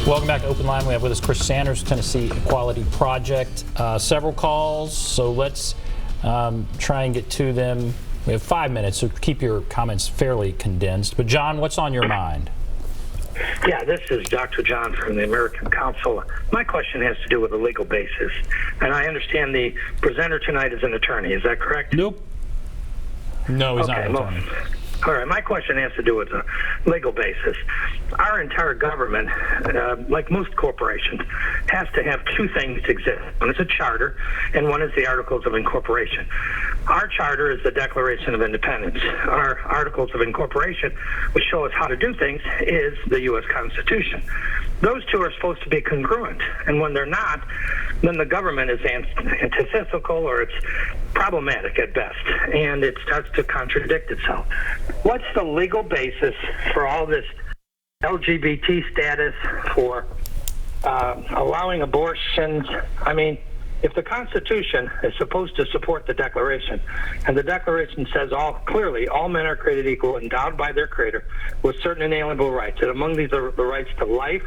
Welcome back to Open Line. We have with us Chris Sanders, Tennessee Equality Project. Several calls, so let's try and get to them. We have 5 minutes, so keep your comments fairly condensed. But John, what's on your mind? Yeah, this is Dr. John from the American Council. My question has to do with the legal basis. And I understand the presenter tonight is an attorney. Is that correct? Nope. No, he's not an attorney. All right, my question has to do with the legal basis. Our entire government, like most corporations, has to have two things exist. One is a charter, and one is the Articles of Incorporation. Our charter is the Declaration of Independence. Our Articles of Incorporation, which show us how to do things, is the U.S. Constitution. Those two are supposed to be congruent, and when they're not, then the government is antithetical or it's problematic at best, and it starts to contradict itself. What's the legal basis for all this LGBT status, for allowing abortions? I mean, if the Constitution is supposed to support the Declaration, and the Declaration says clearly all men are created equal, endowed by their Creator with certain inalienable rights, and among these are the rights to life,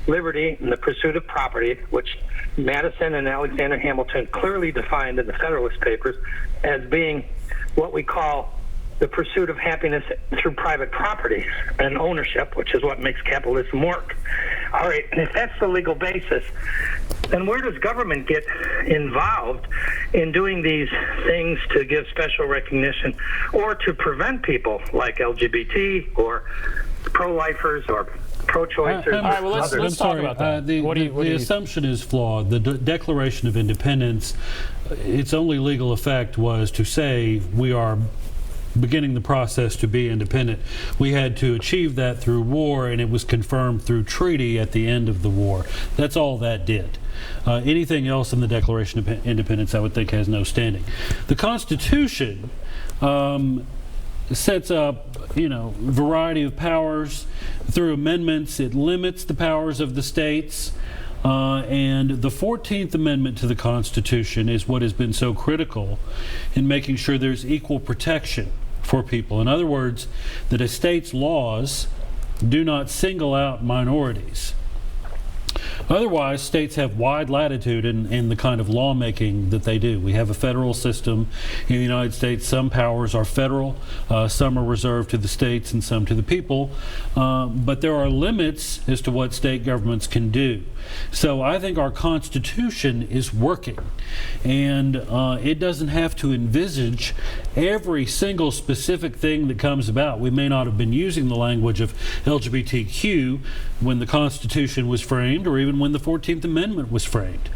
liberty, and the pursuit of property, which Madison and Alexander Hamilton clearly defined in the Federalist Papers as being what we call the pursuit of happiness through private property and ownership, which is what makes capitalism work. All right, and if that's the legal basis, then where does government get involved in doing these things to give special recognition or to prevent people like LGBT or pro-lifers or pro-choicers? All right, well, let's talk about that. The assumption is flawed. The Declaration of Independence, its only legal effect was to say we are beginning the process to be independent. We had to achieve that through war, and it was confirmed through treaty at the end of the war. That's all that did. Anything else in the Declaration of Independence, I would think, has no standing. The Constitution sets up, variety of powers through amendments. It limits the powers of the states. And the 14th Amendment to the Constitution is what has been so critical in making sure there's equal protection for people. In other words, that a state's laws do not single out minorities. Otherwise, states have wide latitude in the kind of lawmaking that they do. We have a federal system in the United States. Some powers are federal, some are reserved to the states and some to the people. But there are limits as to what state governments can do. So I think our Constitution is working, and it doesn't have to envisage every single specific thing that comes about. We may not have been using the language of LGBTQ when the Constitution was framed, or even when the 14th Amendment was framed.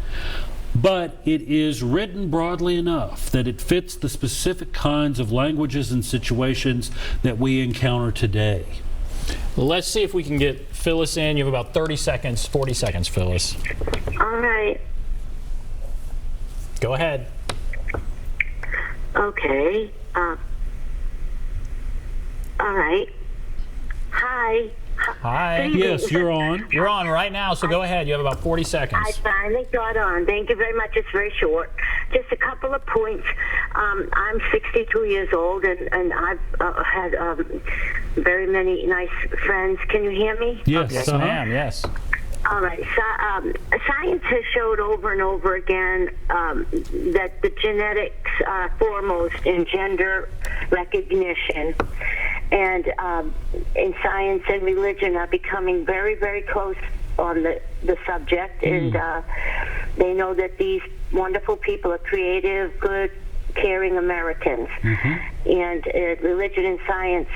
But it is written broadly enough that it fits the specific kinds of languages and situations that we encounter today. Let's see if we can get Phyllis in. You have about 30 seconds, 40 seconds, Phyllis. All right. Go ahead. Okay. All right. Hi. Hi. Yes, you're on. You're on right now, so go ahead. You have about 40 seconds. I finally got on. Thank you very much. It's very short. Just a couple of points. I'm 62 years old, and I've had very many nice friends. Can you hear me? Yes, yes, ma'am. Yes. All right. So, science has showed over and over again that the genetics are foremost in gender recognition, and in science and religion are becoming very, very close on the subject, and they know that these wonderful people are creative, good, caring Americans, and religion and science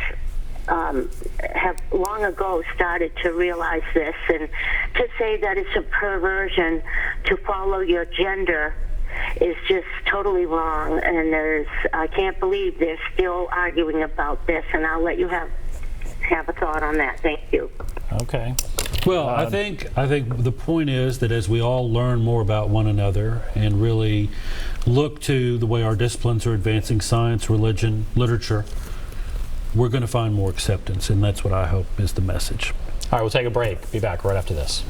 have long ago started to realize this, and to say that it's a perversion to follow your gender is just totally wrong, and I can't believe they're still arguing about this, and I'll let you have a thought on that. Thank you. Okay. Well, I think the point is that as we all learn more about one another and really look to the way our disciplines are advancing, science, religion, literature, we're going to find more acceptance, and that's what I hope is the message. All right, we'll take a break. Be back right after this.